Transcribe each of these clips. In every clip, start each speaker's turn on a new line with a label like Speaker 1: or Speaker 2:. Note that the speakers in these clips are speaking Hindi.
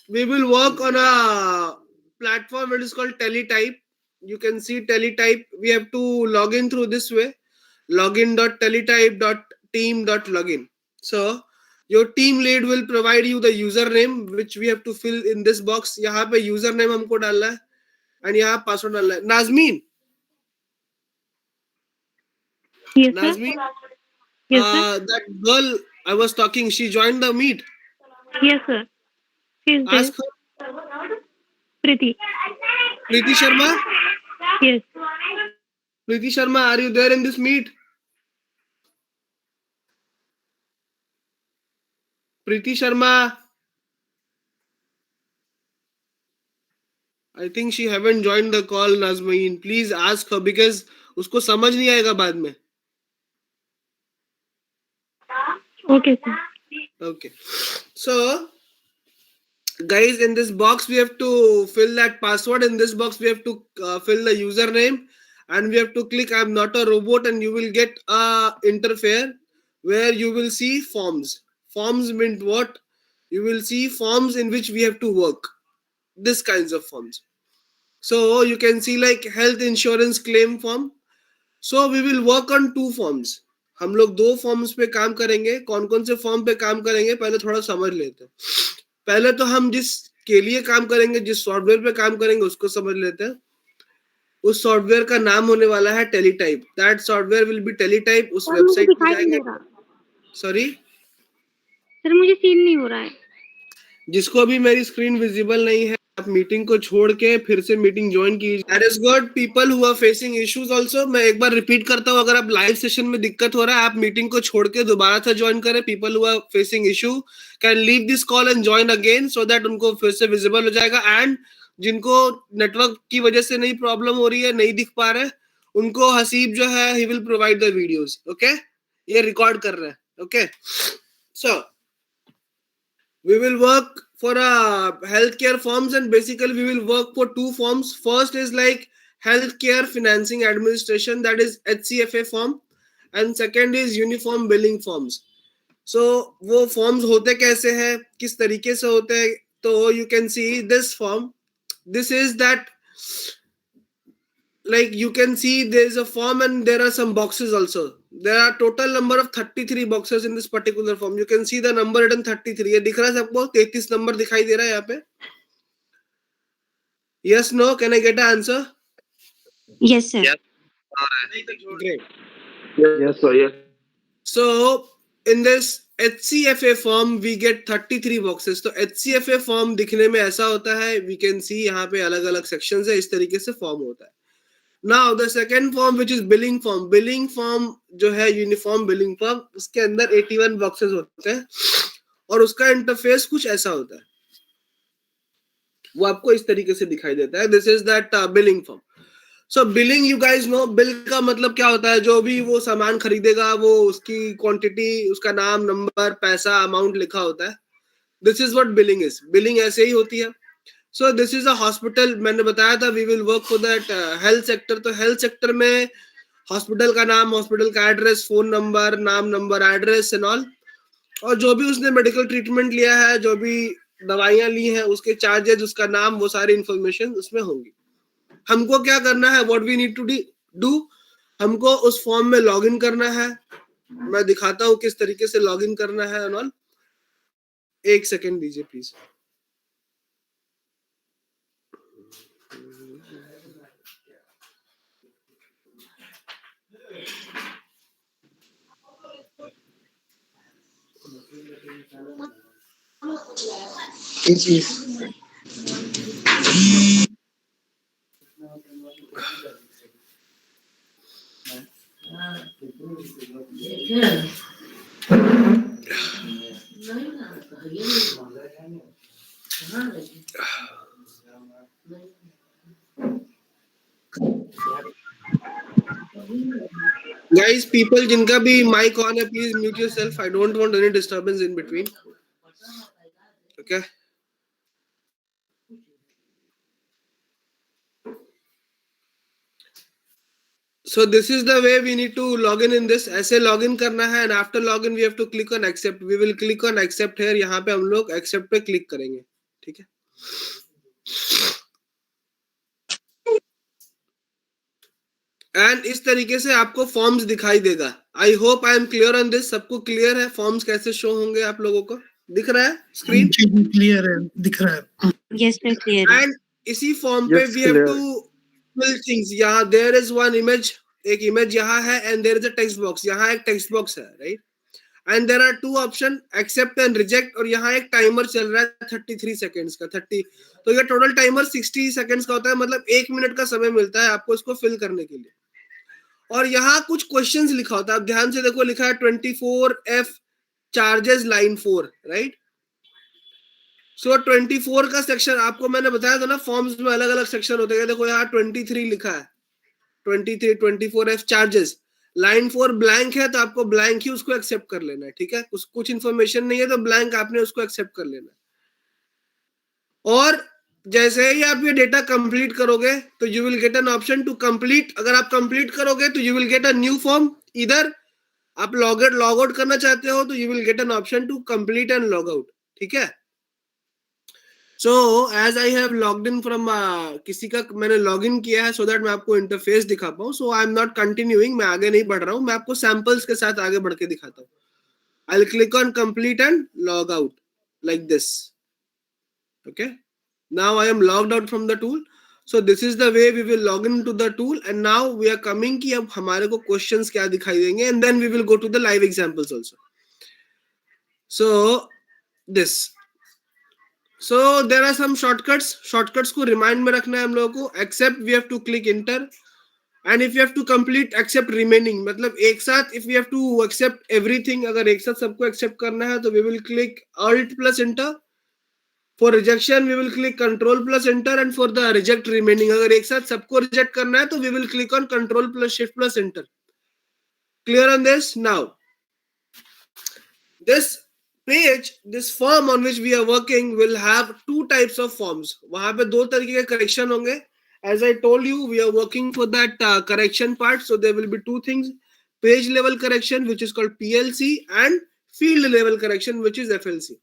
Speaker 1: we will work on a platform that is called Teletype. You can see Teletype. We have to log in through this way. Login.teletype.team.login. So your team lead will provide you the username which we have to fill in this box. यहाँ पे username हमको डालना है and यहाँ password डालना है. Nazmeen.
Speaker 2: Yes, sir.
Speaker 1: Nazmeen.
Speaker 2: Yes, sir.
Speaker 1: That girl I was talking, she joined the meet.
Speaker 2: Yes, sir. She is there.
Speaker 1: Ask her.
Speaker 2: Preeti.
Speaker 1: Preeti Sharma.
Speaker 2: Yes.
Speaker 1: Preeti Sharma, are you there in this meet? Preeti Sharma. I think she haven't joined the call, Nazmeen. Please ask her because उसको समझ नहीं आएगा बाद में.
Speaker 2: Okay, sir.
Speaker 1: Okay. So, guys, in this box we have to fill that password. In this box we have to fill the username, and we have to click "I'm not a robot," and you will get a interface where you will see forms. Forms mean what? You will see forms in which we have to work. This kinds of forms. So you can see like health insurance claim form. So we will work on 2 forms. हम लोग 2 फॉर्म्स पे काम करेंगे. कौन कौन से फॉर्म पे काम करेंगे पहले थोड़ा समझ लेते हैं. पहले तो हम जिस के लिए काम करेंगे, जिस सॉफ्टवेयर पे काम करेंगे उसको समझ लेते हैं. उस सॉफ्टवेयर का नाम होने वाला है teletype. That software will be teletype. उस वेबसाइट पे जाएंगे. सॉरी
Speaker 2: सर मुझे सीन नहीं हो रहा है.
Speaker 1: जिसको अभी मेरी स्क्रीन विजिबल नहीं है, आप मीटिंग को छोड़ के फिर से मीटिंग ज्वाइन कीजिए. That is good. People who are facing issues also, मैं एक बार रिपीट करता हूं, अगर आप लाइव सेशन में दिक्कत हो रहा है, आप मीटिंग को छोड़ के दोबारा से ज्वाइन करें. People who are facing issue can leave this call and join again so that उनको फिर से विजिबल हो जाएगा. एंड जिनको नेटवर्क की वजह से नहीं प्रॉब्लम हो रही है, नहीं दिख पा रहे, उनको हसीब जो है he will provide the videos. Okay, ये रिकॉर्ड कर रहे हैं. Okay, so we will work for healthcare forms, and basically we will work for 2 forms. First is like healthcare financing administration, that is HCFA form, and second is uniform billing forms. So वो forms होते कैसे हैं, किस तरीके से होते हैं, तो you can see this form. This is that, like you can see there is a form and there are some boxes also. There are total number of 33 boxes in this particular form. You can see the number written 33. ये दिख रहा है सबको? 33 नंबर दिखाई दे रहा है यहाँ पे. Yes, no? Can I get an answer?
Speaker 3: Yes, sir.
Speaker 4: Yes.
Speaker 1: Great.
Speaker 4: Yes, sir. Yes.
Speaker 1: So in this HCFA form we get 33 boxes. तो HCFA form दिखने में ऐसा होता है. We can see यहाँ पे अलग अलग sections है. इस तरीके से form होता है. Now the second form which is billing form. Billing form जो है uniform billing form, उसके अंदर 81 boxes होते हैं और उसका इंटरफेस कुछ ऐसा होता है. वो आपको इस तरीके से दिखाई देता है. This is that billing form. So billing, you guys know, bill का मतलब क्या होता है? जो भी वो सामान खरीदेगा वो उसकी क्वांटिटी, उसका नाम, नंबर, पैसा, अमाउंट लिखा होता है. This is what billing is. Billing ऐसे ही होती है. So this is a hospital. मैंने बताया था we will work for that health sector. तो health sector में हॉस्पिटल का नाम, हॉस्पिटल का एड्रेस, फोन नंबर, नाम, नंबर, एड्रेस एंड ऑल, और जो भी उसने मेडिकल ट्रीटमेंट लिया है, जो भी दवाइयां ली हैं, उसके चार्जेस, उसका नाम, वो सारी इंफॉर्मेशन उसमें होंगी. हमको क्या करना है? What we need to do, हमको उस फॉर्म में लॉगिन करना है. मैं दिखाता हूँ किस तरीके से लॉगिन करना है एंड ऑल. एक सेकेंड दीजिए प्लीज. Guys, people जिनका भी mic on है, please mute yourself. I don't want any disturbance in between. Okay. So this is the way we need to log in this. ऐसे log in करना है, and after login we have to click on accept. We will click on accept here. यहाँ पे हम लोग accept पे click करेंगे, ठीक है? And इस तरीके से आपको forms दिखाई देगा. I hope I am clear on this. सबको clear है forms कैसे show होंगे आप लोगों को? दिख रहा है screen?
Speaker 5: क्लियर है, दिख रहा है.
Speaker 3: Yes, sir, clear.
Speaker 1: And इसी form पे
Speaker 4: Yes,
Speaker 1: we have
Speaker 4: clear.
Speaker 1: to fill things. यहाँ there is one image, एक image यहाँ है, and there is a text box. यहाँ एक text box है, right? And there are two options, accept and reject. और यहाँ एक timer चल रहा है 33 seconds का 30. तो ये total timer 60 seconds का होता है, मतलब 1 मिनट का समय मिलता है आपको इसको fill करने के लिए. और यहाँ कुछ questions लिखा होता है, आप ध्यान से देखो, लिखा है 24F charges line 4, right? So 24 का सेक्शन आपको मैंने बताया था ना, फॉर्म्स में अलग अलग सेक्शन होते हैं. देखो यहाँ 23 लिखा है, 23 24F चार्जेस, लाइन 4 ब्लैंक है तो आपको ब्लैंक ही उसको एक्सेप्ट कर लेना है, ठीक है? कुछ इन्फॉर्मेशन नहीं है तो ब्लैंक आपने उसको एक्सेप्ट कर लेना है. और जैसे ही आप ये डेटा कंप्लीट करोगे तो you will get an option to complete. अगर आप कंप्लीट करोगे तो you will get a new form. इधर आप लॉग आउट करना चाहते हो तो you will get an option to complete and log out, ठीक है? So as I have logged in from किसी का मैंने लॉग इन किया है so that मैं आपको इंटरफेस दिखा पाऊँ. So I am not continuing, मैं आगे नहीं बढ़ रहा हूँ, मैं आपको सैंपल्स के साथ आगे बढ़ के दिखाता हूँ. I'll click on complete and log out like this. Okay. Now I am logged out from the tool. So this is the way we will log into the tool. And now we are coming कि अब हमारे को questions क्या दिखाई देंगे, and then we will go to the live examples also. So this. So there are some shortcuts को remind में रखना है हम लोगों को. Accept we have to click enter, and if you have to complete accept remaining, मतलब एक साथ if we have to accept everything, अगर एक साथ सबको accept करना है तो we will click alt plus enter. For rejection we will click control plus enter, and for the reject remaining अगर एक साथ सबको reject करना है तो we will click on control plus shift plus enter. Clear on this? Now this page, this form on which we are working will have two types of forms. वहां पे दो तरीके के correction होंगे. As I told you, we are working for that correction part. So there will be two things: page level correction, which is called PLC, and field level correction, which is FLC.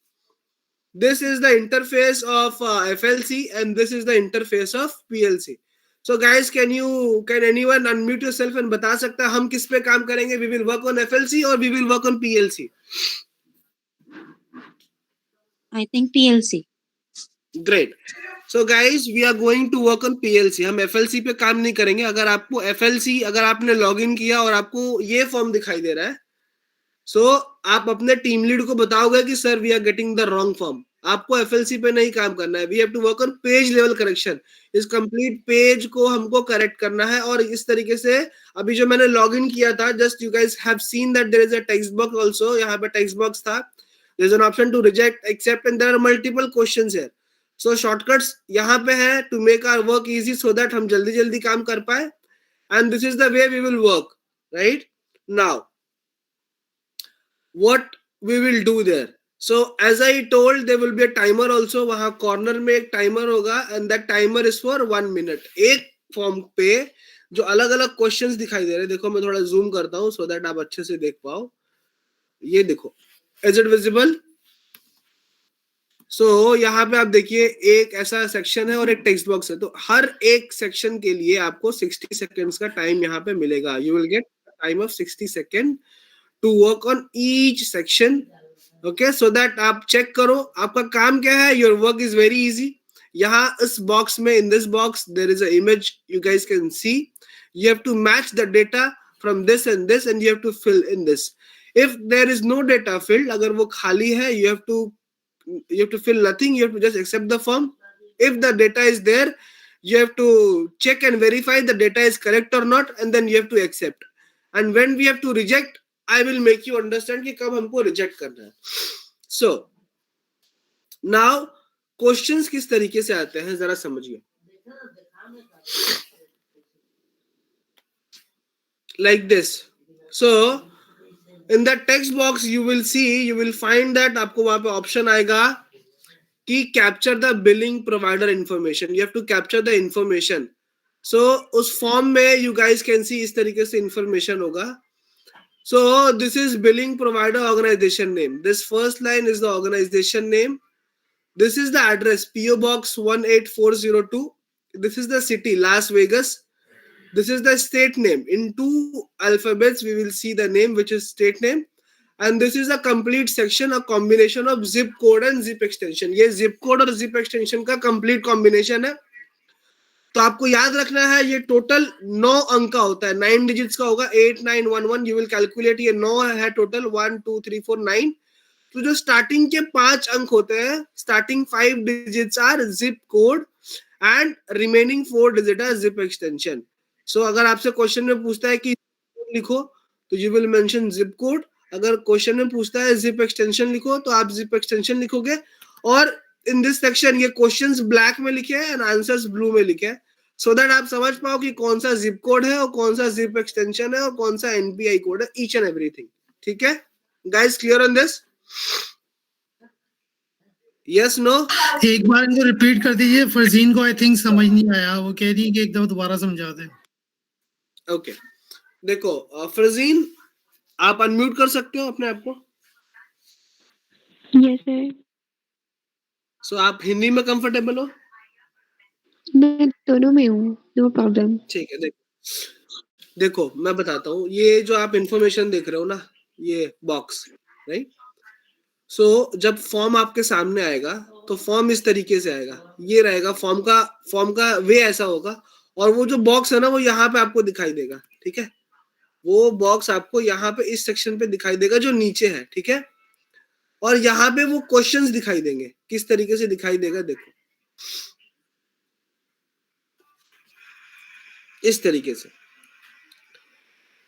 Speaker 1: This is the interface of FLC, and this is the interface of PLC. So guys, can anyone unmute yourself and बता सकता है हम किस पे काम करेंगे? We will work on FLC or we will work on PLC?
Speaker 3: I think PLC.
Speaker 1: Great. So guys, we are going to work on PLC. हम FLC पे काम नहीं करेंगे. अगर आपको FLC, अगर आपने लॉगिन किया और आपको ये फॉर्म दिखाई दे रहा है, so आप अपने टीम लीड को बताओगे कि sir we are getting the wrong form. आपको FLC पे नहीं काम करना है. We have to work on page level correction. इस कंप्लीट पेज को हमको करेक्ट करना है. और इस तरीके से अभी जो मैंने लॉगिन किया था, just you guys have seen that there is a text box also. यहाँ पे टेक्स्ट बॉक्स था. There is an option to reject, accept, and there are multiple questions here. So shortcuts यहाँ पे है to make our work easy so that हम जल्दी जल्दी काम कर पाए. And this is the way we will work. Right now what we will do there. So as I told, there will be a timer also. वहां कॉर्नर में एक टाइमर होगा, and that timer is for 1 minute. एक फॉर्म पे जो अलग अलग क्वेश्चंस दिखाई दे रहे हैं, देखो मैं थोड़ा जूम करता हूं so that आप अच्छे से देख पाओ. ये देखो, is it visible? So यहाँ पे आप देखिए एक ऐसा सेक्शन है और एक टेक्स्ट बॉक्स है. तो हर एक सेक्शन के लिए आपको 60 सेकेंड्स का टाइम यहाँ पे मिलेगा. You will get a time of 60 seconds to work on each section. Okay, so that आप चेक करो आपका काम क्या है. Your work is very easy. यहाँ इस बॉक्स में, in this box there is an image you guys can see. You have to match the data from this and this, and you have to fill in this. If there is no data filled, अगर वो खाली है, you have to fill nothing. You have to just accept the form. If the data is there, you have to check and verify the data is correct or not, and then you have to accept. And when we have to reject, I will make you understand कि कब हमको reject करना है. So now questions किस तरीके से आते हैं जरा समझिए. Like this. So in that text box you will find that आपको वहां पे ऑप्शन आएगा कि capture the billing provider information. You have to capture the information. सो उस फॉर्म में यू गाइस कैन सी इस तरीके से इंफॉर्मेशन होगा. So this is billing provider organization name. This first line is the organization name. This is the address, PO Box 18402. This is the city, Las Vegas. This is the state name. In 2 alphabets, we will see the name, which is state name. And this is a complete section, a combination of zip code and zip extension. ये zip code और zip extension का complete combination है. तो आपको याद रखना है ये टोटल 9 अंक का होता है, 9 डिजिट्स का होगा, 8911. यू विल कैलकुलेट, ये 9 है टोटल, 1 2 3 4 9. तो जो स्टार्टिंग के 5 अंक होते हैं, starting 5 digits are zip code and remaining 4 digit are zip extension. So अगर आपसे क्वेश्चन में पूछता है कि लिखो तो you will mention zip code. अगर क्वेश्चन में पूछता है जिप एक्सटेंशन लिखो तो आप जिप एक्सटेंशन लिखोगे. और इन दिस सेक्शन ये क्वेश्चंस ब्लैक में लिखे हैं एंड आंसर्स ब्लू में लिखे हैं, सो दैट आप समझ पाओ कि कौन सा जिप कोड है और कौन सा जिप एक्सटेंशन है और कौन सा एनपीआई कोड है, ईच एंड एवरीथिंग. ठीक है guys, clear on this? Yes no?
Speaker 5: एक बार इनको रिपीट कर दीजिए. फरजीन को आई थिंक समझ नहीं आया, वो कह रही है कि एक दफा दोबारा समझा दें.
Speaker 1: ओके देखो फरजीन, आप अनम्यूट कर सकते हो अपने आप को.
Speaker 2: Yes sir.
Speaker 1: सो आप हिंदी में कंफर्टेबल हो?
Speaker 2: मैं दोनों में हूँ, नो प्रॉब्लम.
Speaker 1: ठीक है. देखो मैं बताता हूँ, ये जो आप इंफॉर्मेशन देख रहे हो ना, ये बॉक्स, राइट? सो जब फॉर्म आपके सामने आएगा तो फॉर्म इस तरीके से आएगा, ये रहेगा फॉर्म का वे ऐसा होगा. और वो जो बॉक्स है ना, वो यहाँ पे आपको दिखाई देगा. ठीक है, वो बॉक्स आपको यहाँ पे इस सेक्शन पे दिखाई देगा जो नीचे है. ठीक है, और यहाँ पे वो क्वेश्चंस दिखाई देंगे. किस तरीके से दिखाई देगा देखो, इस तरीके से.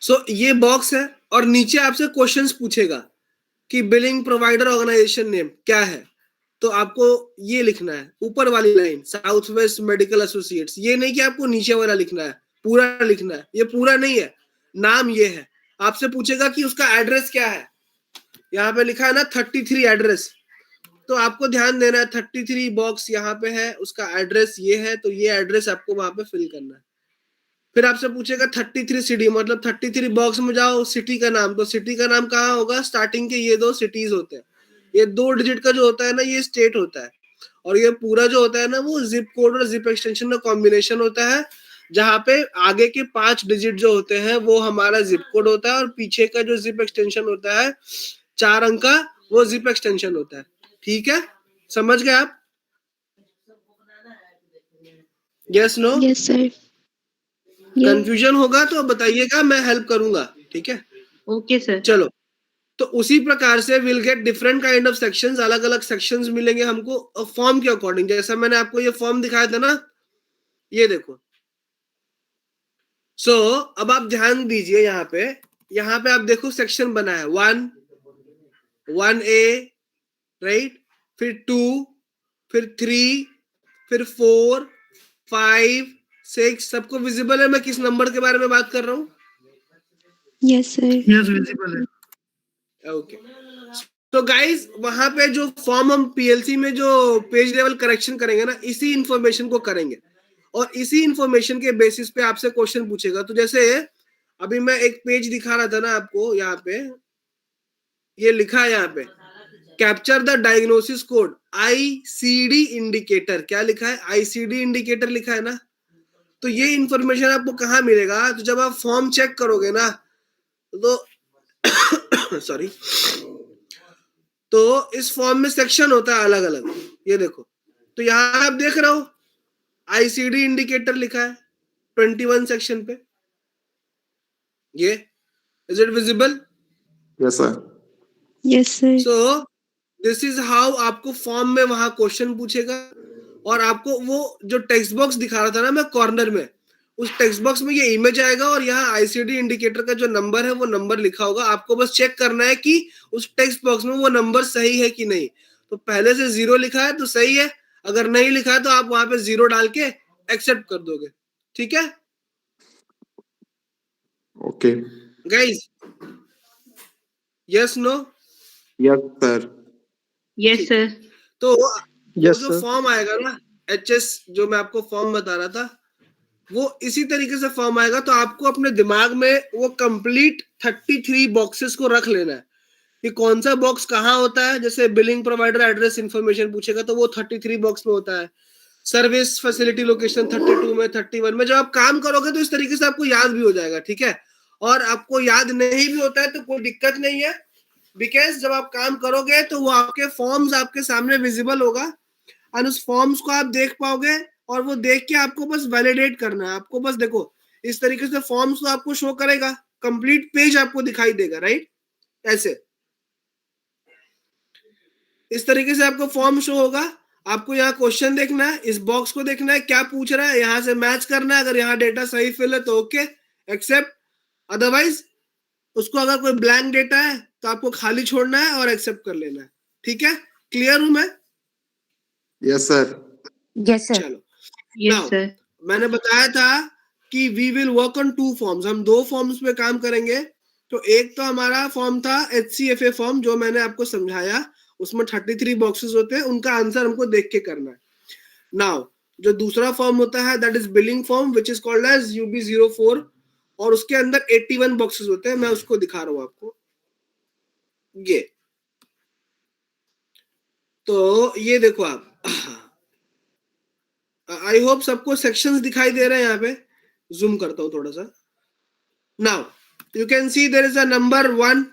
Speaker 1: सो ये बॉक्स है और नीचे आपसे क्वेश्चंस पूछेगा कि बिलिंग प्रोवाइडर ऑर्गेनाइजेशन नेम क्या है. तो आपको ये लिखना है, ऊपर वाली line south west medical associates. ये नहीं कि आपको नीचे वाला लिखना है, पूरा लिखना है. ये पूरा नहीं है, नाम ये है. आपसे पूछेगा कि उसका एड्रेस क्या है. यहाँ पे लिखा है ना 33 एड्रेस, तो आपको ध्यान देना है 33 बॉक्स यहाँ पे है, उसका एड्रेस ये है, तो ये एड्रेस आपको वहां पे फिल करना है. फिर आपसे पूछेगा 33 सिटी, मतलब 33 बॉक्स में जाओ, सिटी का नाम, तो सिटी का नाम कहाँ होगा? स्टार्टिंग के ये 2 सिटीज होते हैं. ये 2 डिजिट का जो होता है ना, ये स्टेट होता है. और ये पूरा जो होता है ना, वो जिप कोड और जिप एक्सटेंशन का कॉम्बिनेशन होता है, जहाँ पे आगे के 5 डिजिट जो होते हैं वो हमारा जिप कोड होता है और पीछे का जो जिप एक्सटेंशन होता है 4 अंक का, वो जिप एक्सटेंशन होता है. ठीक है, समझ गए आप? Yes no?
Speaker 2: Yes sir.
Speaker 1: Confusion होगा तो बताइएगा, मैं हेल्प करूंगा. ठीक है,
Speaker 3: ओके सर.
Speaker 1: चलो. तो उसी प्रकार से will get different kind of sections, अलग अलग सेक्शंस मिलेंगे हमको फॉर्म के अकॉर्डिंग. जैसा मैंने आपको ये फॉर्म दिखाया था ना, ये देखो. सो अब आप ध्यान दीजिए, यहाँ पे आप देखो सेक्शन बना है 1A, राइट, फिर 2, फिर 3, फिर 4, 5, 6. सबको विजिबल है मैं किस नंबर के बारे में बात कर रहा हूँ?
Speaker 2: Yes sir.
Speaker 5: यस, विजिबल है.
Speaker 1: ओके. तो गाइस, वहां पे जो फॉर्म हम पीएलसी में जो पेज लेवल करेक्शन करेंगे ना, इसी इंफॉर्मेशन को करेंगे और इसी इंफॉर्मेशन के बेसिस पे आपसे क्वेश्चन पूछेगा. तो जैसे अभी मैं एक पेज दिखा रहा था ना आपको, यहाँ पे ये लिखा है, यहाँ पे capture the diagnosis code ICD indicator. क्या लिखा है? आईसीडी इंडिकेटर लिखा है ना. तो ये इंफॉर्मेशन आपको कहाँ मिलेगा? तो जब आप फॉर्म चेक करोगे ना, तो सॉरी, तो इस फॉर्म में सेक्शन होता है अलग अलग. ये देखो, तो यहाँ आप देख रहे हो आईसीडी इंडिकेटर लिखा है 21 सेक्शन पे. ये is it visible?
Speaker 4: Yes, sir.
Speaker 2: Yes sir.
Speaker 1: So this is how आपको फॉर्म में वहां क्वेश्चन पूछेगा. और आपको वो जो टेक्स्ट बॉक्स दिखा रहा था ना मैं कॉर्नर में, उस टेक्स्ट बॉक्स में ये इमेज आएगा और यहाँ आईसीडी इंडिकेटर का जो नंबर है वो नंबर लिखा होगा. आपको बस चेक करना है कि उस टेक्स्ट बॉक्स में वो नंबर सही है कि नहीं. तो पहले से 0 लिखा है तो सही है, अगर नहीं लिखा है तो आप वहां पे 0 डाल के एक्सेप्ट कर दोगे. ठीक है
Speaker 4: Okay.
Speaker 1: Guys? Yes no?
Speaker 4: Yes, sir.
Speaker 3: Yes sir.
Speaker 1: तो
Speaker 6: Yes,
Speaker 1: जो
Speaker 6: sir.
Speaker 1: फॉर्म आएगा ना, एचएस जो मैं आपको फॉर्म बता रहा था, वो इसी तरीके से फॉर्म आएगा। तो आपको अपने दिमाग में वो कंप्लीट 33 बॉक्सेस को रख लेना है कि कौन सा बॉक्स कहाँ होता है। जैसे बिलिंग प्रोवाइडर एड्रेस इंफॉर्मेशन पूछेगा तो वो 33 बॉक्स में होता है। सर्विस फैसिलिटी लोकेशन 32 में, 31 में। जब आप काम करोगे तो इस तरीके से आपको याद भी हो जाएगा, ठीक है। और आपको याद नहीं भी होता है तो कोई दिक्कत नहीं है, बिकॉज जब आप काम करोगे तो वो आपके फॉर्म्स आपके सामने विजिबल होगा और उस फॉर्म्स को आप देख पाओगे और वो देख के आपको बस वैलिडेट करना है। आपको बस देखो इस तरीके से फॉर्म्स तो आपको शो करेगा, कंप्लीट पेज आपको दिखाई देगा, राइट। ऐसे इस तरीके से आपको फॉर्म शो होगा। आपको यहाँ क्वेश्चन देखना है, इस बॉक्स को देखना है क्या पूछ रहा है, यहाँ से मैच करना है। अगर यहाँ डेटा सही फिल है तो ओके, एक्सेप्ट। अदरवाइज उसको अगर कोई ब्लैंक डेटा है तो आपको खाली छोड़ना है और एक्सेप्ट कर लेना है, ठीक है। क्लियर हूं मैं?
Speaker 4: Yes, sir.
Speaker 2: Yes, sir.
Speaker 1: चलो,
Speaker 3: Yes,
Speaker 1: Now,
Speaker 3: sir.
Speaker 1: मैंने बताया था कि we will work on 2 forms, हम 2 फॉर्म्स पे काम करेंगे। तो एक तो हमारा फॉर्म था HCFA फॉर्म, जो मैंने आपको समझाया, उसमें 33 बॉक्सेस होते हैं, उनका आंसर हमको देख के करना है। नाउ जो दूसरा फॉर्म होता है that is billing form which is called as UB04, और उसके अंदर 81 बॉक्सेस होते हैं। मैं उसको दिखा रहा हूं आपको, ये। तो ये देखो आप, आई होप सबको सेक्शंस दिखाई दे रहे हैं। यहाँ पे जूम करता हूं थोड़ा सा। Now you can see there is a number 1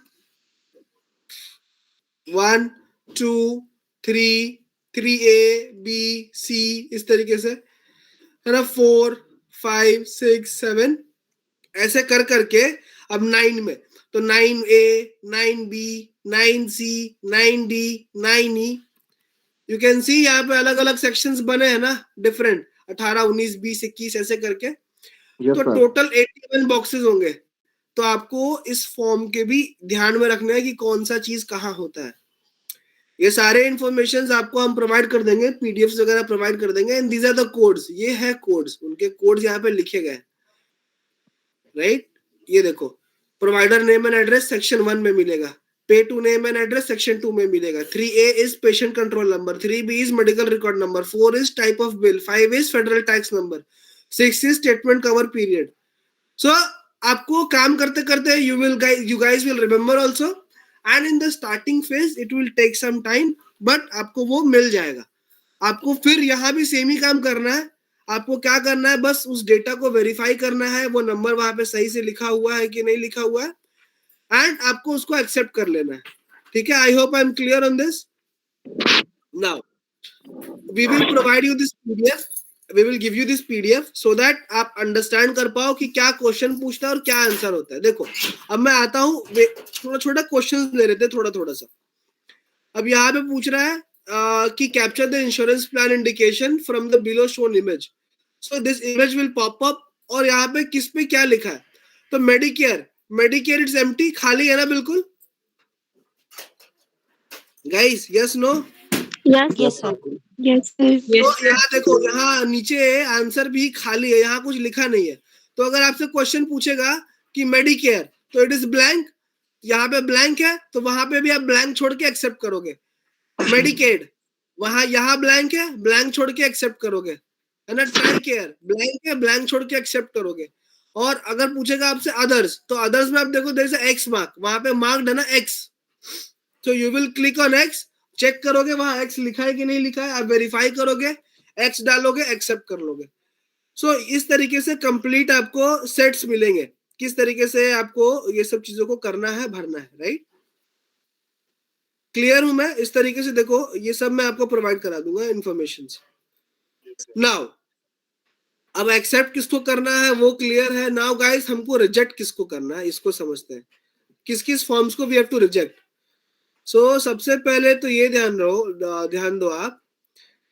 Speaker 1: 1 2 3 3A B C, इस तरीके से है ना, 4 5 6 7 ऐसे कर करके अब 9 में तो 9A 9B 9C 9D 9E, you can सी यहाँ पे अलग अलग सेक्शंस बने हैं ना, डिफरेंट 18 19 20 21 ऐसे करके।
Speaker 4: Yes,
Speaker 1: तो
Speaker 4: sir.
Speaker 1: टोटल 81 बॉक्सेस होंगे। तो आपको इस फॉर्म के भी ध्यान में रखना है कि कौन सा चीज कहाँ होता है। ये सारे इंफॉर्मेशन आपको हम प्रोवाइड कर देंगे, पीडीएफ वगैरह प्रोवाइड कर देंगे। And these are the codes, ये है कोड्स, उनके कोड्स यहाँ पे लिखे गए, राइट। ये देखो, provider name and address section 1 में मिलेगा, pay to name and address section 2 में मिलेगा। 3A is patient control number, 3B is medical record number, 4 is type of bill, 5 is federal tax number, 6 is statement cover period. So आपको काम करते करते you guys will remember also, and in the starting phase it will take some time, but आपको वो मिल जाएगा। आपको फिर यहाँ भी सेम ही काम करना है। आपको क्या करना है, बस उस डेटा को वेरीफाई करना है, वो नंबर वहां पे सही से लिखा हुआ है कि नहीं लिखा हुआ है, एंड आपको उसको एक्सेप्ट कर लेना है, ठीक है। I hope I am clear on this. Now we will provide you this PDF, we will give you this PDF so that आप अंडरस्टैंड कर पाओ कि क्या क्वेश्चन पूछता है और क्या आंसर होता है। देखो अब मैं आता हूँ, थोड़ा छोटा क्वेश्चन ले लेते हैं, थोड़ा थोड़ा सा। अब यहाँ पे पूछ रहा है कि capture the insurance plan indication from the below shown image. So this image will pop up, और यहाँ पे किस पे क्या लिखा है, तो मेडिकेयर इट्स एम्प्टी, खाली है ना बिल्कुल guys, yes no?
Speaker 2: Yes, sir. Yes, sir.
Speaker 3: Yes,
Speaker 1: तो
Speaker 3: sir.
Speaker 1: यहाँ देखो, यहाँ नीचे आंसर भी खाली है, यहाँ कुछ लिखा नहीं है। तो अगर आपसे क्वेश्चन पूछेगा कि मेडिकेयर, तो इट इज ब्लैंक, यहाँ पे ब्लैंक है, तो वहां पे भी आप ब्लैंक छोड़ के एक्सेप्ट करोगे। मेडिकेड, वहां यहाँ ब्लैंक है, ब्लैंक छोड़ के एक्सेप्ट करोगे, है ना। ट्राई केयर ब्लैंक है, ब्लैंक छोड़ के एक्सेप्ट करोगे। और अगर पूछेगा आपसे अदर्स, तो अदर्स में आप देखो देयर इज एक्स मार्क, वहां पे मार्क्ड है ना X, so you will click on X, check करोगे वहां एक्स लिखा है कि नहीं लिखा है, आप वेरीफाई करोगे, एक्स डालोगे, एक्सेप्ट कर लोगे। सो इस तरीके से कंप्लीट आपको सेट्स मिलेंगे, किस तरीके से आपको ये सब चीजों को करना है, भरना है, राइट। क्लियर हूं मैं? इस तरीके से देखो, ये सब मैं आपको प्रोवाइड करा दूंगा इन्फॉर्मेशन। नाउ अब एक्सेप्ट किसको करना है वो क्लियर है। नाउ गाइस, हमको रिजेक्ट किसको करना है इसको समझते हैं, किस किस फॉर्म्स को वी हैव टू रिजेक्ट। सो सबसे पहले तो ये ध्यान दो आप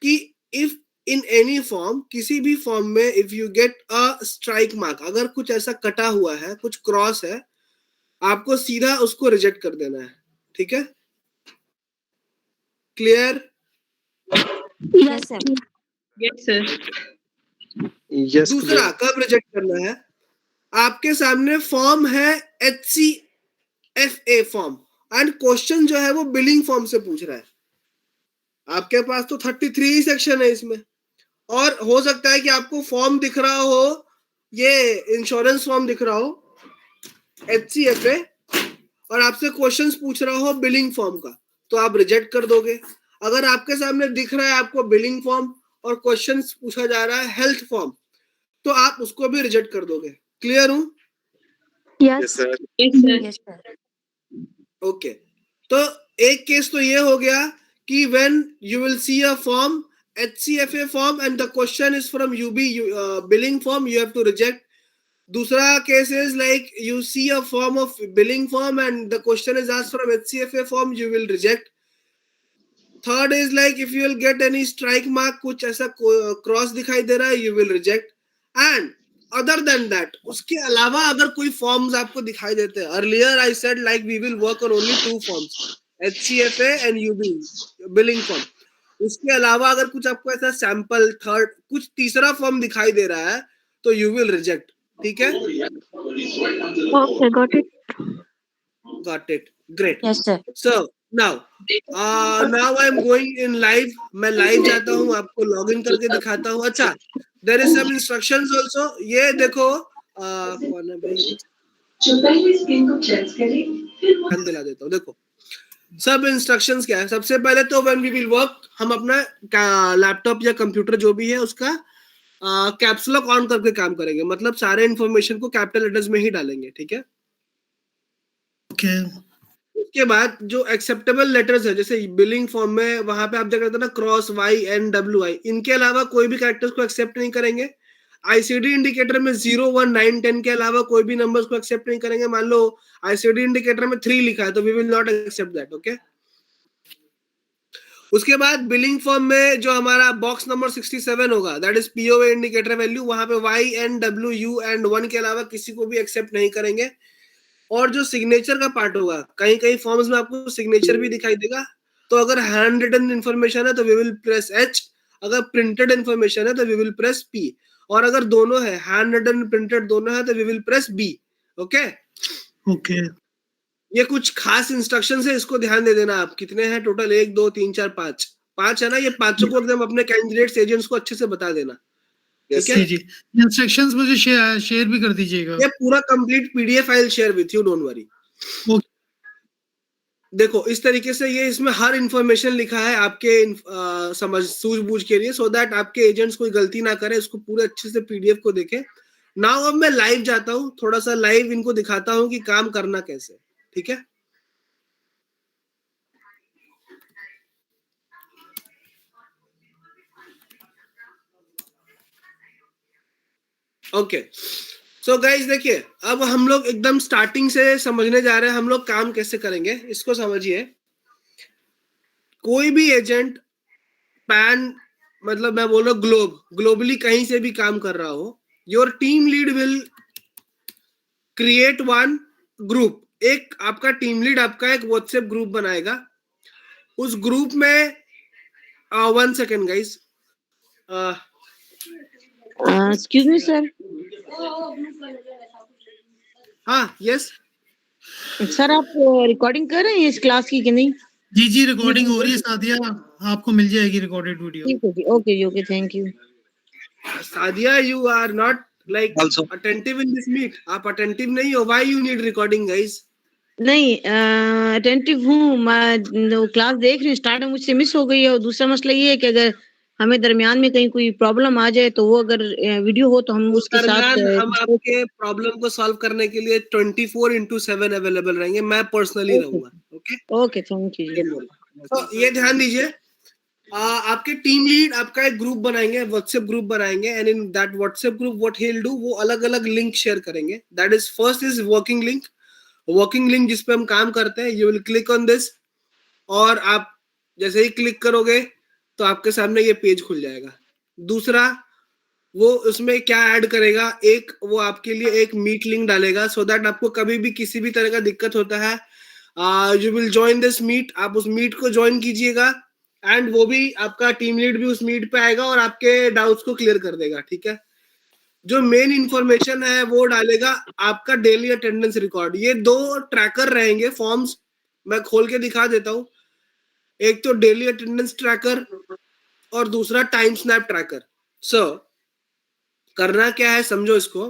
Speaker 1: कि इफ इन एनी फॉर्म, किसी भी फॉर्म में, if you get a strike mark, अगर कुछ ऐसा कटा हुआ है, कुछ क्रॉस है, आपको सीधा उसको रिजेक्ट कर देना है, ठीक है। Clear?
Speaker 2: Yes, sir.
Speaker 3: Yes, sir.
Speaker 4: Yes,
Speaker 1: दूसरा
Speaker 4: clear.
Speaker 1: कब रिजेक्ट करना है, आपके सामने फॉर्म है HCFA फॉर्म, एंड क्वेश्चन जो है वो बिलिंग फॉर्म से पूछ रहा है। आपके पास तो 33 सेक्शन है इसमें, और हो सकता है कि आपको फॉर्म दिख रहा हो ये इंश्योरेंस फॉर्म दिख रहा हो HCFA और आपसे क्वेश्चंस पूछ रहा हो बिलिंग फॉर्म का, तो आप रिजेक्ट कर दोगे। अगर आपके सामने दिख रहा है आपको बिलिंग फॉर्म और क्वेश्चंस पूछा जा रहा है हेल्थ फॉर्म, तो आप उसको भी रिजेक्ट कर दोगे। क्लियर हूं?
Speaker 2: Yes.
Speaker 4: Yes, sir.
Speaker 3: Yes, sir.
Speaker 2: Yes, sir.
Speaker 1: Okay, तो एक केस तो ये हो गया कि when you will see a form HCFA form and the question is from UB billing form, you have to reject. दूसरा case is like you see a form of billing form and the question is asked from HCFA form, you will reject. Third is like if you will get any strike mark, कुछ ऐसा क्रॉस दिखाई दे रहा है, you will reject. And other than that, उसके अलावा अगर कोई फॉर्म्स आपको दिखाई देते हैं, earlier I said like we will work on only 2 forms, HCFA and UB billing form. उसके अलावा अगर कुछ आपको ऐसा सैंपल थर्ड कुछ तीसरा फॉर्म दिखाई दे रहा है तो यू विल रिजेक्ट। ठीक है,
Speaker 2: Okay, got it.
Speaker 1: Got it, great.
Speaker 2: Yes, sir.
Speaker 1: So now I am going in live, मैं लाइव जाता हूँ, आपको लॉगिन करके दिखाता हूँ। अच्छा, there is some instructions also, ये देखो कौन है भाई, ध्यान दिला देता हूँ। देखो सब इंस्ट्रक्शंस क्या है। सबसे पहले तो व्हेन वी विल वर्क, हम अपना लैपटॉप या कंप्यूटर जो भी है उसका कैप्स लॉक ऑन करके काम करेंगे, मतलब सारे इंफॉर्मेशन को कैपिटल लेटर्स में ही डालेंगे। ठीक है,
Speaker 5: Okay.
Speaker 1: उसके बाद जो एक्सेप्टेबल लेटर्स है, जैसे बिलिंग फॉर्म में वहां पे आप क्या करते हैं ना, क्रॉस YNWI, इनके अलावा कोई भी कैरेक्टर्स को एक्सेप्ट नहीं करेंगे। ICD इंडिकेटर में 0 1 9 10 के अलावा कोई भी नंबर्स को एक्सेप्ट नहीं करेंगे। मान लो ICD इंडिकेटर में 3 लिखा है तो we will not accept that. Okay, उसके बाद बिलिंग फॉर्म में जो हमारा बॉक्स नंबर 67 होगा, that is POA indicator value, वहां पे YNWU एंड 1 के अलावा किसी को भी एक्सेप्ट नहीं करेंगे। और जो सिग्नेचर का पार्ट होगा, कहीं कहीं फॉर्म्स में आपको सिग्नेचर भी दिखाई देगा, तो अगर हैंड रिटन इन्फॉर्मेशन है तो वी विल प्रेस H, अगर प्रिंटेड इन्फॉर्मेशन है तो वी विल प्रेस P, और अगर दोनों है, हैंड रिटन प्रिंटेड दोनों है, तो we will press B। Okay,
Speaker 5: Okay.
Speaker 1: ये कुछ खास इंस्ट्रक्शंस है, इसको ध्यान दे देना। आप कितने हैं टोटल, 1 2 3 4 5 है ना, ये पांचों को एकदम अपने कैंडिडेट्स एजेंट्स को अच्छे से बता देना। ठीक है,
Speaker 5: जी जी, इंस्ट्रक्शंस मुझे शेयर भी कर दीजिएगा।
Speaker 1: ये पूरा complete PDF file share with you, don't worry.
Speaker 5: Okay.
Speaker 1: देखो इस तरीके से ये इसमें हर इंफॉर्मेशन लिखा है आपके समझ सूझबूझ के लिए, सो दैट आपके एजेंट्स कोई गलती ना करे, इसको पूरे अच्छे से PDF को देखें। नाउ अब मैं लाइव जाता हूँ, थोड़ा सा लाइव इनको दिखाता हूँ कि काम करना कैसे। ठीक है, ओके। सो गाइस देखिए, अब हम लोग एकदम स्टार्टिंग से समझने जा रहे हैं हम लोग काम कैसे करेंगे। इसको समझिए, कोई भी एजेंट पैन, मतलब मैं बोल रहा हूँ ग्लोबली कहीं से भी काम कर रहा हो, your team lead will create one group. एक आपका टीम लीड आपका एक व्हाट्सएप ग्रुप बनाएगा। उस ग्रुप में 1 second guys,
Speaker 6: excuse me sir.
Speaker 1: हाँ यस,
Speaker 6: सर आप रिकॉर्डिंग कर रहे हैं इस क्लास की कि नहीं?
Speaker 5: जी जी, रिकॉर्डिंग हो रही है सादिया, आपको मिल जाएगी रिकॉर्डेड वीडियो।
Speaker 6: ठीक है जी, ओके जी, okay, thank you.
Speaker 1: Sadia you are not like attentive in this meet, आप अटेंटिव नहीं हो, why you need recording guys?
Speaker 6: नहीं, अटेंटिव हूँ मैं, क्लास देख रही हूँ, स्टार्ट में मुझसे मिस हो गई है। और दूसरा मसला ये है कि अगर हमें दरमियान में कहीं कोई प्रॉब्लम आ जाए तो वो अगर वीडियो हो तो हम उसके साथ
Speaker 1: दरमियान हम आपके प्रॉब्लम को सॉल्व करने के लिए 24/7 अवेलेबल रहेंगे, मैं पर्सनली रहूंगा। ओके,
Speaker 6: ओके, थैंक यू जी।
Speaker 1: तो ये ध्यान दीजिए, आपके टीम लीड आपका एक ग्रुप बनाएंगे, व्हाट्सएप ग्रुप बनाएंगे, and in that WhatsApp group what he will do, वो अलग अलग लिंक शेयर करेंगे। That is first is working link जिस पे हम काम करते हैं। You will click on this, और आप जैसे ही क्लिक करोगे तो आपके सामने ये पेज खुल जाएगा। दूसरा, वो उसमें क्या ऐड करेगा, एक वो आपके लिए एक मीट लिंक डालेगा, सो दैट आपको कभी भी किसी भी तरह का दिक्कत होता है, you will join this meet, आप उस मीट को ज्वाइन कीजिएगा, एंड वो भी आपका टीम लीड भी उस मीट पे आएगा और आपके डाउट्स को क्लियर कर देगा। ठीक है, जो मेन इंफॉर्मेशन है वो डालेगा आपका डेली अटेंडेंस रिकॉर्ड। ये 2 ट्रैकर रहेंगे फॉर्म्स, मैं खोल के दिखा देता हूँ। एक तो डेली अटेंडेंस ट्रैकर और दूसरा टाइम स्नैप ट्रैकर। सो करना क्या है समझो इसको।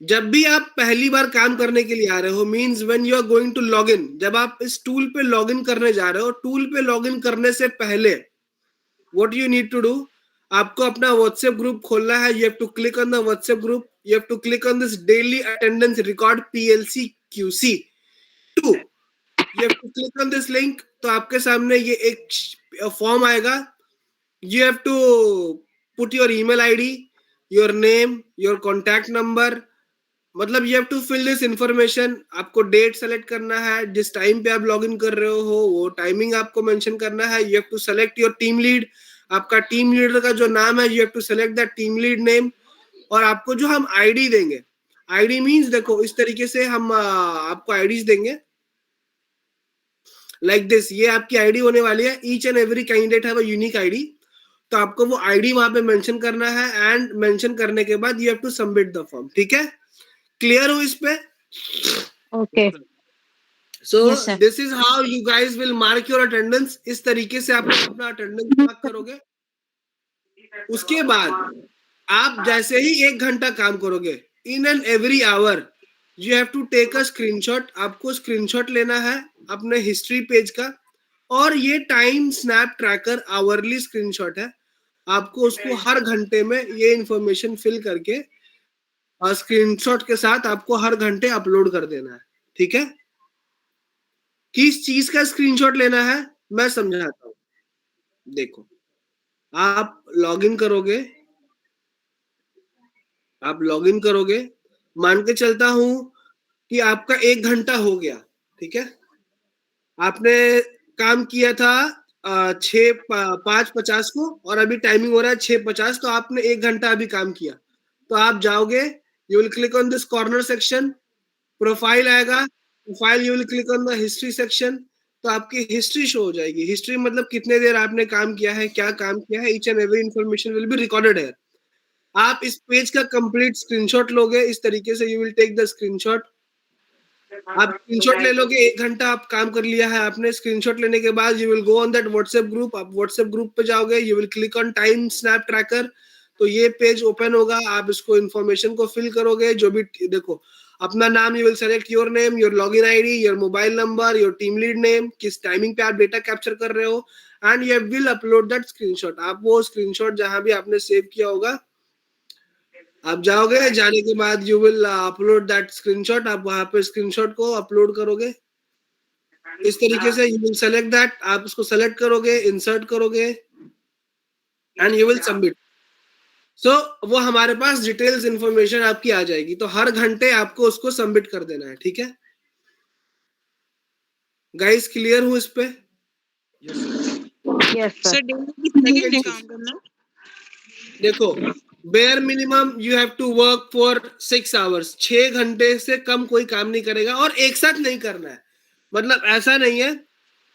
Speaker 1: जब भी आप पहली बार काम करने के लिए आ रहे हो, means when you are going to log in, जब आप इस टूल पे लॉग इन करने जा रहे हो, टूल पे लॉग इन करने से पहले what you need to do, आपको अपना व्हाट्सएप ग्रुप खोलना है। You have to click on the WhatsApp group, you have to click on this daily attendance record PLC QC 2, you have to click on this link. तो आपके सामने ये एक फॉर्म आएगा। You have to put your email ID, your name, your contact number, मतलब you have to fill this information. आपको डेट सेलेक्ट करना है, जिस टाइम पे आप लॉग इन कर रहे हो वो टाइमिंग आपको मेंशन करना है। You have to select your team lead, आपका टीम लीडर का जो नाम है, you have to select that team lead name. और आपको जो हम आईडी देंगे, आईडी मींस देखो इस तरीके से हम आपको आईडीज देंगे लाइक दिस। ये आपकी आईडी होने वाली है। Each and every candidate have a unique ID, तो आपको वो आईडी वहां पे मेंशन करना है एंड मेंशन करने के बाद you have to submit the form. ठीक है, क्लियर हो इस पे?
Speaker 6: Okay
Speaker 1: so
Speaker 6: Yes, sir.
Speaker 1: This is how you guys will mark your attendance. इस तरीके से आप अपना अटेंडेंस मार्क करोगे। उसके बाद आप जैसे ही 1 घंटा काम करोगे, in and every hour you have to take a screenshot. आपको स्क्रीनशॉट लेना है अपने हिस्ट्री पेज का, और ये time snap tracker hourly screenshot है। आपको उसको हर घंटे में ये इंफॉर्मेशन फिल करके और स्क्रीनशॉट के साथ आपको हर घंटे अपलोड कर देना है। ठीक है, किस चीज का स्क्रीनशॉट लेना है मैं समझाता हूँ। देखो, आप लॉगिन करोगे, मान के चलता हूं कि आपका 1 घंटा हो गया। ठीक है, आपने काम किया था 5:50 को और अभी टाइमिंग हो रहा है 6:50, तो आपने 1 घंटा अभी काम किया। तो आप जाओगे, you will click on this corner section, profile आएगा, profile you will click on the history section. तो आपकी हिस्ट्री शो हो जाएगी। हिस्ट्री मतलब कितने देर आपने काम किया है, क्या काम किया है, each and every information will be recorded है। आप इस पेज का कंप्लीट स्क्रीनशॉट लोगे इस तरीके से। You will take the screenshot, आप स्क्रीनशॉट ले लोगे। 1 घंटा आप काम कर लिया है आपने। स्क्रीनशॉट लेने के बाद you will go on that WhatsApp group. आप व्हाट्सएप ग्रुप पे जाओगे, you will click on time snap tracker. तो ये पेज ओपन होगा, आप इसको इन्फॉर्मेशन को फिल करोगे। जो भी देखो, अपना नाम, you will select your name, your login ID, your mobile number, your team lead name, किस टाइमिंग पे आप डेटा कैप्चर कर रहे हो, and you will upload that screenshot. आप वो स्क्रीनशॉट जहां भी आपने सेव किया होगा, आप जाओगे, जाने के बाद you will upload that screenshot. आप वहां पे स्क्रीनशॉट को अपलोड करोगे इस तरीके से। यू विल सेलेक्ट दैट, आप उसको सेलेक्ट करोगे, इंसर्ट करोगे एंड यू विल सबमिट। सो वो हमारे पास डिटेल्स इंफॉर्मेशन आपकी आ जाएगी। तो हर घंटे आपको उसको सबमिट कर देना है। ठीक है गाइस, क्लियर हूँ इस पे?
Speaker 6: Yes sir.
Speaker 3: सर डेली कितने घंटे काम करना है?
Speaker 1: देखो, bare minimum you have to work for 6 hours. 6 घंटे से कम कोई काम नहीं करेगा, और एक साथ नहीं करना है। मतलब ऐसा नहीं है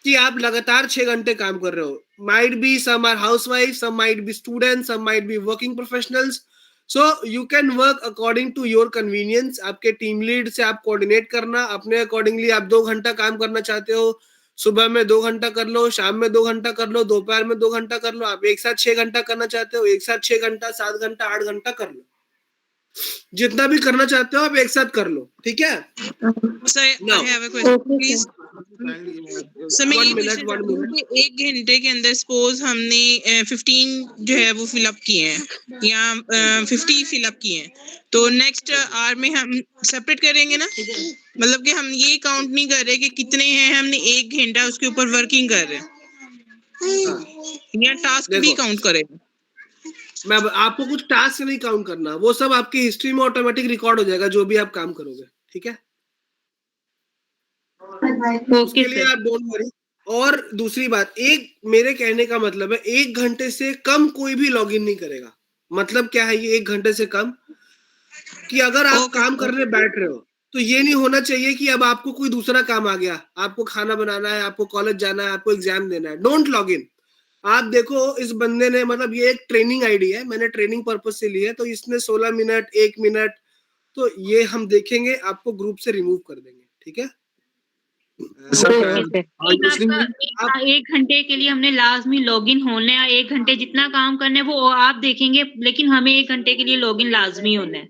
Speaker 1: कि आप लगातार 6 घंटे काम कर रहे हो। Might be some are housewife, some might be students, some might be working professionals. So you can work according to your convenience. आपके टीम लीड से आप कोऑर्डिनेट करना अपने अकॉर्डिंगली। आप 2 घंटा काम करना चाहते हो, सुबह में 2 घंटा कर लो, शाम में 2 घंटा कर लो, दोपहर में 2 घंटा कर लो। आप एक साथ 6 घंटा करना चाहते हो, एक साथ 6 घंटा, 7 घंटा, 8 घंटा कर लो। जितना भी करना चाहते हो आप एक साथ कर लो। ठीक है,
Speaker 3: sir
Speaker 1: No.
Speaker 3: I have a question please. Sir मैं ये
Speaker 1: 1 मिनट,
Speaker 3: क्वेश्चन
Speaker 1: 1
Speaker 3: चाहती हूँ
Speaker 1: मिनट।
Speaker 3: कि 1 घंटे के अंदर सपोज हमने 15 जो है वो फिलअप किए हैं या 50 फिलअप किए हैं, तो नेक्स्ट आवर में हम सेपरेट करेंगे ना? मतलब कि हम ये काउंट नहीं कर रहे कि कितने हैं, हमने 1 घंटा उसके ऊपर वर्किंग कर रहे हैं, या टास्क भी
Speaker 1: देखो,
Speaker 3: काउंट करेंगे?
Speaker 1: मैं आपको कुछ टास्क नहीं काउंट करना, वो सब आपकी हिस्ट्री में ऑटोमेटिक रिकॉर्ड हो जाएगा जो भी आप काम करोगे। ठीक है, उसके लिए आप डोंट वरी। और दूसरी बात, एक मेरे कहने का मतलब है 1 घंटे से कम कोई भी लॉगिन नहीं करेगा। मतलब क्या है ये 1 घंटे से कम? कि अगर आप काम करने बैठ रहे हो तो ये नहीं होना चाहिए कि अब आपको कोई दूसरा काम आ गया, आपको खाना बनाना है, आपको कॉलेज जाना है, आपको एग्जाम देना है। Don't log in. आप देखो, इस बंदे ने, मतलब ये एक ट्रेनिंग आईडी है, मैंने ट्रेनिंग पर्पस से ली है, तो इसने 16 मिनट, 1 मिनट, तो ये हम देखेंगे, आपको ग्रुप से रिमूव कर देंगे। ठीक है,
Speaker 4: Sir,
Speaker 7: एक आपका 1 घंटे के लिए हमने लाज़मी लॉगिन होना है, 1 घंटे जितना काम करना है वो आप देखेंगे, लेकिन हमें 1 घंटे के लिए लॉगिन लाज़मी होना है।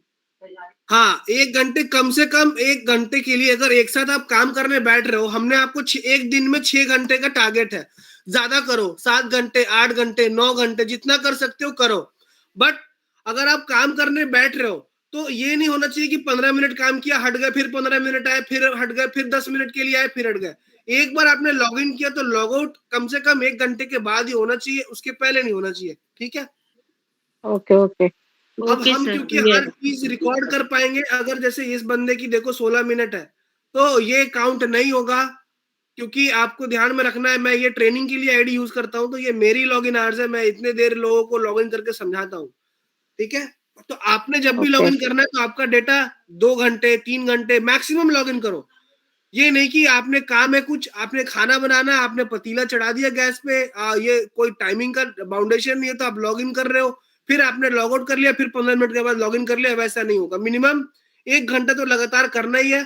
Speaker 1: हाँ, 1 घंटे कम से कम 1 घंटे के लिए अगर एक साथ आप काम करने बैठ रहे हो, हमने आपको एक दिन में 6 घंटे का टारगेट है। ज्यादा करो, 7 घंटे, 8 घंटे, 9 घंटे, जितना कर सकते हो करो। बट अगर आप काम करने बैठ रहे हो तो ये नहीं होना चाहिए कि 15 मिनट काम किया, हट गए, फिर 15 मिनट आए, फिर हट गए, फिर 10 मिनट के लिए आए, फिर हट गए। एक बार आपने लॉग इन किया तो लॉग आउट कम से कम 1 घंटे के बाद ही होना चाहिए, उसके पहले नहीं होना चाहिए। ठीक है?
Speaker 6: ओके ओके
Speaker 1: अब हम क्योंकि हर चीज रिकॉर्ड कर पाएंगे, अगर जैसे इस बंदे की देखो 16 मिनट है तो ये काउंट नहीं होगा, क्योंकि आपको ध्यान में रखना है, मैं ये ट्रेनिंग के लिए आईडी यूज करता हूं, तो ये मेरी लॉगिन आवर्स है, मैं इतने देर लोगों को लॉगिन करके समझाता हूं। ठीक है? तो आपने जब भी लॉगिन करना है तो आपका डेटा 2 घंटे 3 घंटे मैक्सिमम लॉगिन करो। ये नहीं कि आपने काम है कुछ, आपने खाना बनाना, आपने पतीला चढ़ा दिया गैस पे, ये कोई टाइमिंग का बाउंडेशन नहीं है तो आप लॉगिन कर रहे हो, फिर आपने लॉग आउट कर लिया, फिर 15 मिनट के बाद लॉगिन कर लिया, वैसा नहीं होगा। मिनिमम 1 घंटा तो लगातार करना ही है।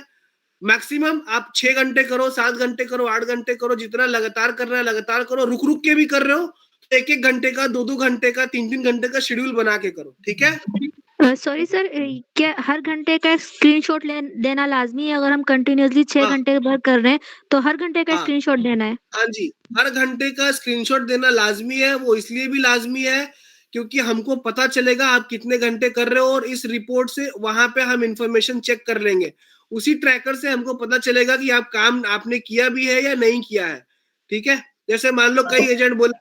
Speaker 1: मैक्सिमम आप 6 घंटे करो, 7 घंटे करो, 8 घंटे करो, जितना लगातार करना है लगातार करो। रुक रुक के भी कर रहे हो तो 1-1 घंटे का, 2-2 घंटे का, 3-3 घंटे का शेड्यूल बना के करो। ठीक है?
Speaker 8: सॉरी सर, क्या हर घंटे का स्क्रीनशॉट देना लाजमी है? अगर हम कंटिन्यूअसली 6
Speaker 1: हाँ।
Speaker 8: घंटे भर कर रहे हैं तो हर घंटे का
Speaker 1: हाँ।
Speaker 8: स्क्रीनशॉट देना है?
Speaker 1: हाँ जी, हर घंटे का स्क्रीनशॉट देना लाजमी है। वो इसलिए भी लाजमी है क्योंकि हमको पता चलेगा आप कितने घंटे कर रहे हो, और इस रिपोर्ट से वहां पे हम इंफॉर्मेशन चेक कर लेंगे। उसी ट्रैकर से हमको पता चलेगा कि आप काम आपने किया भी है या नहीं किया है। ठीक है? जैसे मान लो कई एजेंट बोले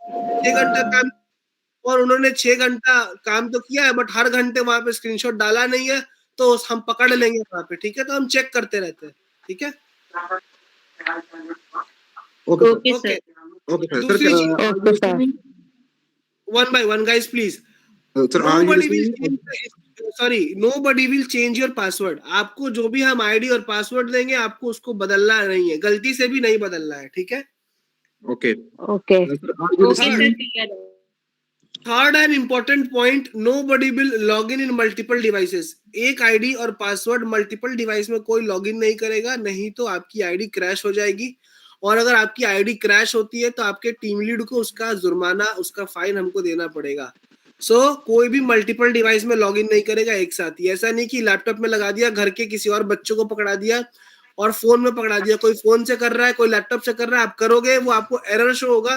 Speaker 1: 6 घंटा काम, और उन्होंने 6 घंटा काम तो किया है बट हर घंटे वहां पे स्क्रीनशॉट डाला नहीं है, तो हम पकड़ लेंगे वहां पे। ठीक है? तो हम चेक करते रहते हैं। ठीक है?
Speaker 4: Okay,
Speaker 6: okay
Speaker 1: okay.
Speaker 6: Sir
Speaker 4: okay, sir.
Speaker 1: दूसरी चीज,
Speaker 6: okay sir
Speaker 1: one by one guys please.
Speaker 4: Sir, are you
Speaker 1: Nobody will
Speaker 4: listening?
Speaker 1: nobody will change your password. आपको जो भी हम आईडी और पासवर्ड देंगे आपको उसको बदलना नहीं है, गलती से भी नहीं बदलना है। ठीक है?
Speaker 4: Okay.
Speaker 6: Okay
Speaker 4: Sir, are you
Speaker 6: okay
Speaker 4: listening?
Speaker 6: Sir
Speaker 1: third and important point, nobody will log in multiple devices. एक आईडी और पासवर्ड मल्टीपल डिवाइस में कोई लॉगिन नहीं करेगा, नहीं तो आपकी आईडी क्रैश हो जाएगी। और अगर आपकी आईडी क्रैश होती है तो आपके टीम लीड को उसका जुर्माना, उसका फाइन हमको देना पड़ेगा। कोई भी मल्टीपल डिवाइस में लॉगिन नहीं करेगा एक साथ ही। ऐसा नहीं कि लैपटॉप में लगा दिया, घर के किसी और बच्चों को पकड़ा दिया और फोन में पकड़ा दिया। कोई फोन से कर रहा है, कोई लैपटॉप से कर रहा है, आप करोगे वो आपको एरर शो होगा।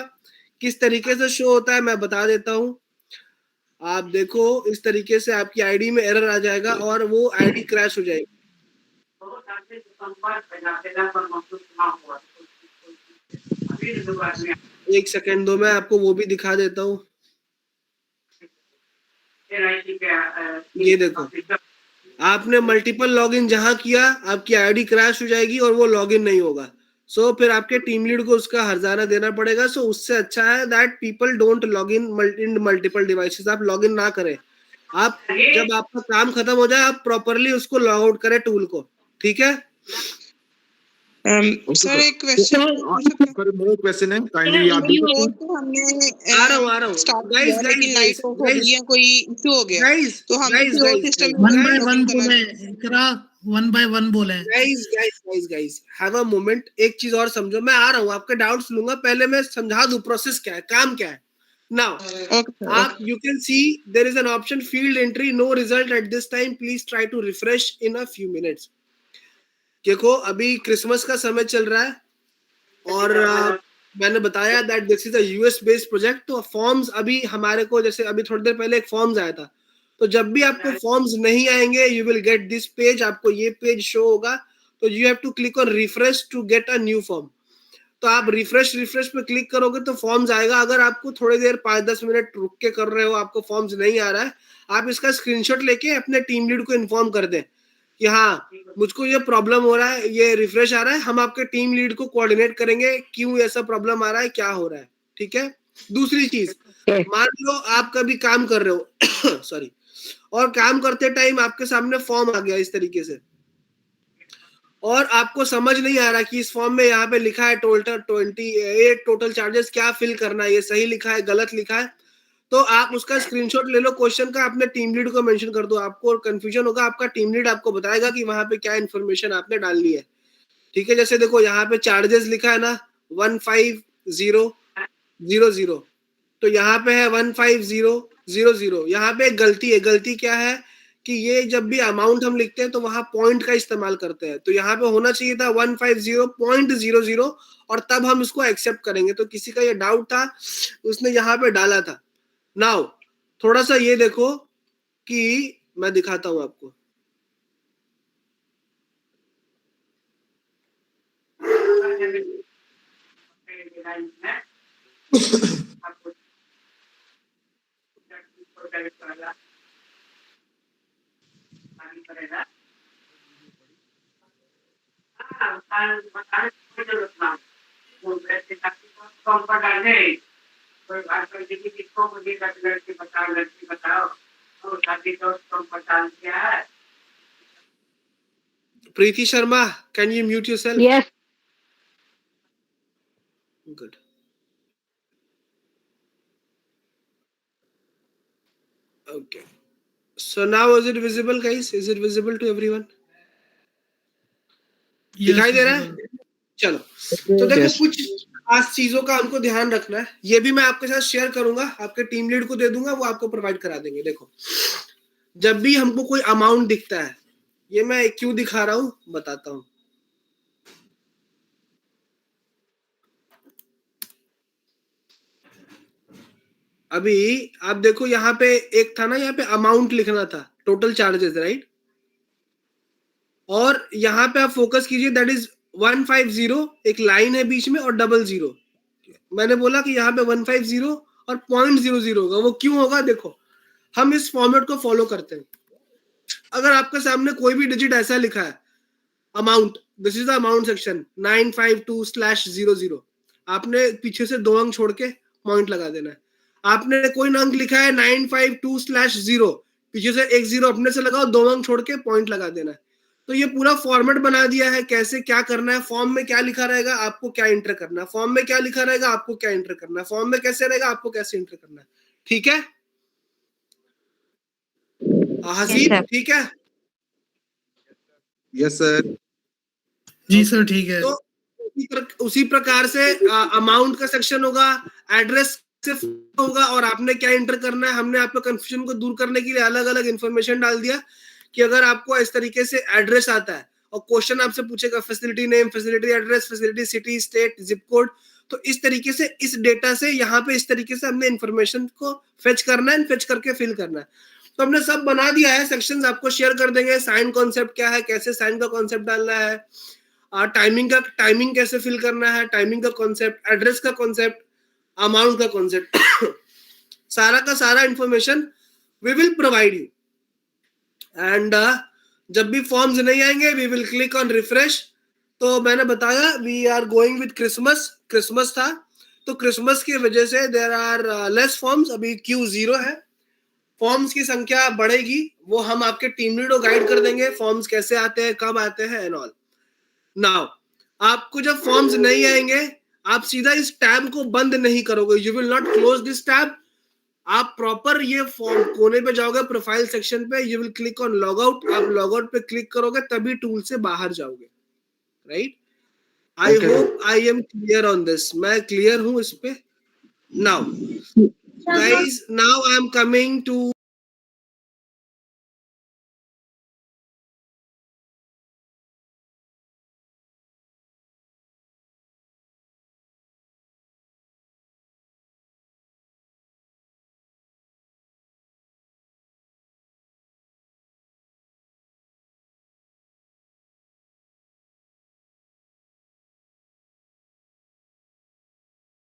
Speaker 1: किस तरीके से शो होता है मैं बता देता हूँ। आप देखो, इस तरीके से आपकी आईडी में एरर आ जाएगा और वो आईडी क्रैश हो जाएगी। एक सेकंड दो, मैं आपको वो भी दिखा देता हूँ। ये देखो, आपने मल्टीपल लॉगिन जहां किया आपकी आईडी क्रैश हो जाएगी और वो लॉगिन नहीं होगा। फिर आपके टीम लीड को उसका हर्जाना देना पड़ेगा। उससे अच्छा है that people don't log in multiple devices. आप लॉग इन ना करें। आप जब आपका काम खत्म हो जाए आप प्रॉपरली उसको लॉग आउट करें टूल को। ठीक है?
Speaker 3: सर एक क्वेश्चन
Speaker 4: Sir, मेरा क्वेश्चन है, काइंडली आप
Speaker 3: अभी वो तो हमने
Speaker 1: आ रहा हूँ
Speaker 3: स्टार्ट
Speaker 1: गाइस
Speaker 3: किया लेकिन लाइट ऑफ हो गई है, कोई इशू हो गया
Speaker 1: गाइस
Speaker 3: तो हमें
Speaker 1: गाइस
Speaker 3: फिर वो
Speaker 1: guys
Speaker 3: system
Speaker 5: one by one बोले इकरा, वन बाय वन बोले।
Speaker 1: Guys have a moment. एक चीज और समझो, मैं आ रहा हूँ, आपके डाउट्स लूंगा, पहले मैं समझा दूं प्रोसेस क्या है, काम क्या है। नाउ आप you can see there is an option field entry, no result at this time, please try to refresh in a few minutes. देखो अभी क्रिसमस का समय चल रहा है और मैंने बताया that this is a US based project. तो फॉर्म्स अभी हमारे को, जैसे अभी थोड़ी देर पहले एक फॉर्म्स आया था, तो जब भी आपको फॉर्म्स नहीं आएंगे you will get this page, आपको ये पेज शो होगा। तो you have to click on refresh to get a new form. तो आप रिफ्रेश पे क्लिक करोगे तो फॉर्म्स आएगा। अगर आपको थोड़ी देर 5-10 मिनट रुक के कर रहे हो, आपको फॉर्म्स नहीं आ रहा है, आप इसका स्क्रीनशॉट लेके अपने टीम लीड को इन्फॉर्म कर दें कि हाँ मुझको ये प्रॉब्लम हो रहा है, ये रिफ्रेश आ रहा है। हम आपके टीम लीड को कोऑर्डिनेट करेंगे क्यों ऐसा प्रॉब्लम आ रहा है, क्या हो रहा है। ठीक है? दूसरी चीज, मान लो आप कभी काम कर रहे हो सॉरी, और काम करते टाइम आपके सामने फॉर्म आ गया इस तरीके से, और आपको समझ नहीं आ रहा कि इस फॉर्म में यहाँ पे लिखा है टोटल 28 टोटल चार्जेस, क्या फिल करना है, ये सही लिखा है गलत लिखा है। तो आप उसका स्क्रीनशॉट ले लो क्वेश्चन का, अपने टीम लीड को मेंशन कर दो। आपको कंफ्यूजन होगा, आपका टीम लीड आपको बताएगा कि वहां पे क्या इन्फॉर्मेशन आपने डालनी है। ठीक है, जैसे देखो यहाँ पे चार्जेस लिखा है ना 15000, तो यहाँ पे है 15000। यहाँ पे एक गलती है। गलती क्या है कि ये जब भी अमाउंट हम लिखते हैं तो वहां पॉइंट का इस्तेमाल करते हैं, तो यहाँ पे होना चाहिए था 150.00 और तब हम इसको एक्सेप्ट करेंगे। तो किसी का ये डाउट था, उसने यहाँ पे डाला था। नाउ थोड़ा सा ये देखो कि मैं दिखाता हूं आपको। प्रीति Sharma, can you mute yourself?
Speaker 8: Yes.
Speaker 1: Good. Okay. So now is it visible, guys? Is it visible to everyone? दिखाई दे रहा है? चलो, तो देखो कुछ खास चीजों का हमको ध्यान रखना है। ये भी मैं आपके साथ शेयर करूंगा, आपके टीम लीड को दे दूंगा, वो आपको प्रोवाइड करा देंगे। देखो, जब भी हमको कोई अमाउंट दिखता है, ये मैं क्यों दिखा रहा हूं बताता हूं। अभी आप देखो यहाँ पे एक था ना, यहाँ पे अमाउंट लिखना था, टोटल चार्जेस, राइट? और यहाँ पे आप फोकस कीजिए, दैट इज 150, एक लाइन है बीच में और 00। मैंने बोला कि यहाँ पे 150 और 0.00 होगा। वो क्यों होगा? देखो, हम इस फॉर्मेट को फॉलो करते हैं। अगर आपके सामने कोई भी डिजिट ऐसा लिखा है, amount, this is the amount section 952/00, आपने पीछे से 2 अंक छोड़ के पॉइंट लगा देना है। आपने कोई अंक लिखा है 952/0, पीछे से एक 0 अपने से लगाओ, 2 अंक छोड़ के पॉइंट लगा देना है। तो ये पूरा फॉर्मेट बना दिया है, कैसे क्या करना है। फॉर्म में क्या लिखा रहेगा, आपको क्या एंटर करना है। फॉर्म में क्या लिखा रहेगा, आपको क्या एंटर करना है। फॉर्म में कैसे रहेगा, आपको कैसे एंटर करना है। ठीक है हसीब? ठीक है,
Speaker 4: यस सर।
Speaker 5: जी सर, ठीक है।
Speaker 1: तो उसी प्रकार से अमाउंट का सेक्शन होगा, एड्रेस सिर्फ होगा और आपने क्या एंटर करना है। हमने आपको कंफ्यूजन को दूर करने के लिए अलग अलग इंफॉर्मेशन डाल दिया कि अगर आपको इस तरीके से एड्रेस आता है और क्वेश्चन आपसे पूछेगा facility name, facility address, facility city, state, zip code, तो इस तरीके से इस डेटा से यहाँ पे इस तरीके से हमने इंफॉर्मेशन को फेच करना है, फेच करके फिल करना है। तो हमने सब बना दिया है, सेक्शंस आपको शेयर कर देंगे। साइन कॉन्सेप्ट क्या है, कैसे साइन का कॉन्सेप्ट डालना है, टाइमिंग कैसे फिल करना है, टाइमिंग का कॉन्सेप्ट, एड्रेस का कॉन्सेप्ट, अमाउंट का कॉन्सेप्ट, सारा का सारा information we will provide you. And जब भी फॉर्म्स नहीं आएंगे we will click on refresh. तो मैंने बताया we are going with Christmas था, तो क्रिसमस की वजह से देयर आर लेस फॉर्म्स। अभी क्यू 0 है, फॉर्म्स की संख्या बढ़ेगी, वो हम आपके टीम लीड को गाइड कर देंगे, फॉर्म्स कैसे आते हैं, कब आते हैं एंड ऑल। नाउ आपको जब फॉर्म्स नहीं आएंगे, आप सीधा इस टैब को बंद नहीं करोगे, you will not close this tab. आप प्रॉपर ये फॉर्म कोने पे जाओगे, प्रोफाइल सेक्शन पे, you will click on log out. आप लॉग आउट पे क्लिक करोगे तभी टूल से बाहर जाओगे, right? I hope I am clear on this. मैं क्लियर हूं इस पे। Now guys, now I am coming to